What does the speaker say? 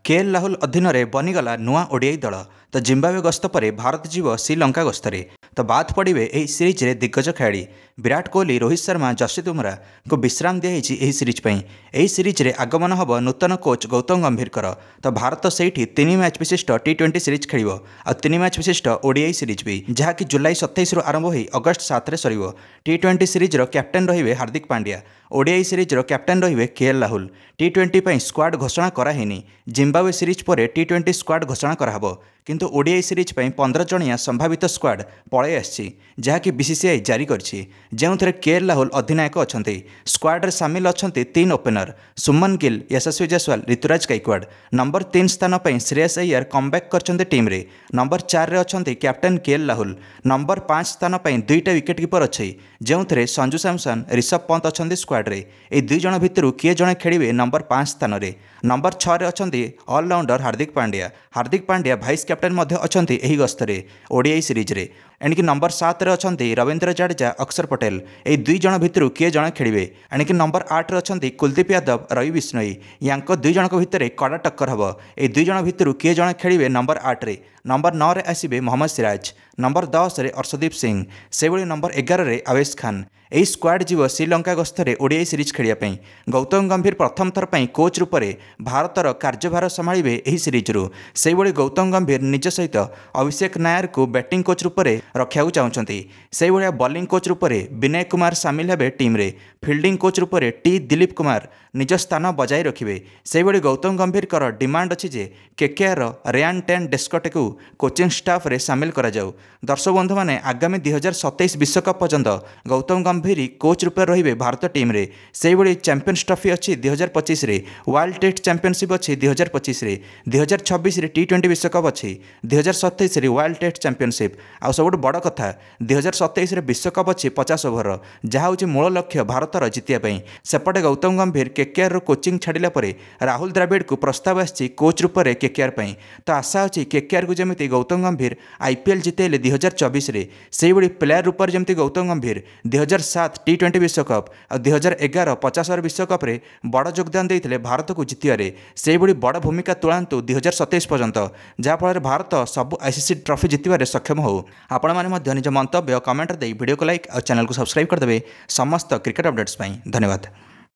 KL Rahul अधीन में बनीगला नुआ ओडीआई दल। तो जिम्बाब्वे गस्त पर भारत जीव श्रीलंका गस्तरे। तो बाद पड़े यह सीरीज रे दिग्गज खेलाड़ी विराट कोहली, रोहित शर्मा, जसप्रीत बुमराह को विश्राम दिखाई सीरीज पर। यह सीरीज रे आगमन हम नूतन कोच गौतम गंभीर। तो भारत से 3 मैच विशिष्ट T20 सीरीज खेल और 3 मैच विशिष्ट ओडीआई सीरीज भी, जहाँकि जुलाई 27 रु आरंभ हो अगस्त 7 रे सर। T20 सीरीज रो कैप्टेन रहिबे हार्दिक पांड्या, ओडीआई सीरीज रो कैप्टेन रहिबे केएल राहुल। T20 पर स्क्वाड घोषणा कराहैनी। जिम्बाब्वे सीरीज पर T20 स्क्वाड घोषणा कराहब, किंतु ओडीआई सीरीज पर 15 जणिया संभावित स्क्वाड पळै आछि, जहाँकि बीसीसीआई जारी करछि, ଯେଉଁଥିରେ केएल राहुल अधिनायक अछंती। स्क्वाड रे सामिल अछंती 3 ओपनर सुमन गिल, यशस्वी जायसवाल, ऋतुराज गायकवाड। नंबर 3 स्थान पर श्रेयस अय्यर कमबैक करछंती टीम रे। नंबर 4 रे अछंती कैप्टेन केएल राहुल। नंबर 5 स्थान पर 2टा विकेट कीपर अछि, ଯେଉଁଥିରେ संजू सैमसन, ऋषभ पंत अछंती स्क्वाड रे। ए 2 जण भितरु किए जणे खेलिबे नंबर 5 स्थान रे। नंबर 6 रे अछंती allrounder Hardik Pandya. Hardik Pandya vice captain मध्य अछंती एही गस्तरे ओडीआई सीरीज रे। एणिकी नंबर 7 रे अछंती रविंद्र जडेजा, अक्षर पटेल। ए 2 जण भितरु किए जणे खेलिबे। एणिकी नंबर 8 रे अछंती कुलदीप यादव, रवि बिश्नोई। यांको 2 जणक भितरे कड़ा टक्कर हबो। ए 2 जण भितरु किए जणे खेलिबे नंबर 8 रे। नंबर 9 रे आसीबे मोहम्मद सिराज। नंबर 10 रे अर्शदीप सिंह। से भली नंबर 11 रे आवेश खान। यही स्क्वाड जीव श्रीलंका गस्तरे ओडीआई सीरीज खेलिया। गौतम गंभीर प्रथम थर पर कोच रूप से भारतर कार्यभार संभाळिबे एही सीरीज रु। से भली गौतम गंभीर निज सहित अभिषेक नायर को बैटिंग कोच रूप से रखा चाहते। से भाया बॉलिंग कोच रूप से विनय कुमार सामिल हेबे टीम रे। फील्डिंग कोच रूप से टी दिलीप कुमार निज स्थान बजाय रखिबे। से भली गौतम गंभीर कर डिमांड अछि जे केकेआर रेयान टेन डेस्कटे को कोचिंग स्टाफ रे सामिल करा जाऊ। दर्शक बंधु माने आगामी 2027 विश्वकप पर्यंत गौतम गंभीर कोच रूप से रहिबे भारत टीम रे। से भली चैंपियंस ट्रॉफी अच्छी 2025 रे, वर्ल्ड टेस्ट चैंपियनशिप अच्छी 2025 रे, 2026 रे T20 विश्वकप अच्छी, 2027 रे वर्ल्ड टेस्ट चैंपियनशिप। आ सब बड़ कथा 2027 रे विश्वकप अच्छी 50 ओभर, जहाँ हूँ मूल लक्ष्य भारतर जितिया। सेपटे गौतम गंभीर केकेआर रो कोचिंग छाड़िला परे राहुल द्रविड़ को प्रस्ताव आसी कोच रूप से केकेआर पई। तो आशा अच्छी केकेआर को जमी गौतम गंभीर IPL जितेले 2024 रे, से भली प्लेयर रूप से जमी गौतम गंभीर 2007 T20 विश्वकप और 2011 50 ओवर विश्वकप रे बड़ योगदान देते भारत को जितियारे। से भली बड़ भूमिका तुलांतु 2027 पर्यंत, जहाँफल भारत सब ICC ट्रॉफी जितबारे सक्षम हो। आपण मैंने निज मंतव्य कमेंट दे वीडियो को लाइक और चैनल को सब्सक्राइब करदे समस्त क्रिकेट अपडेट्स। धन्यवाद।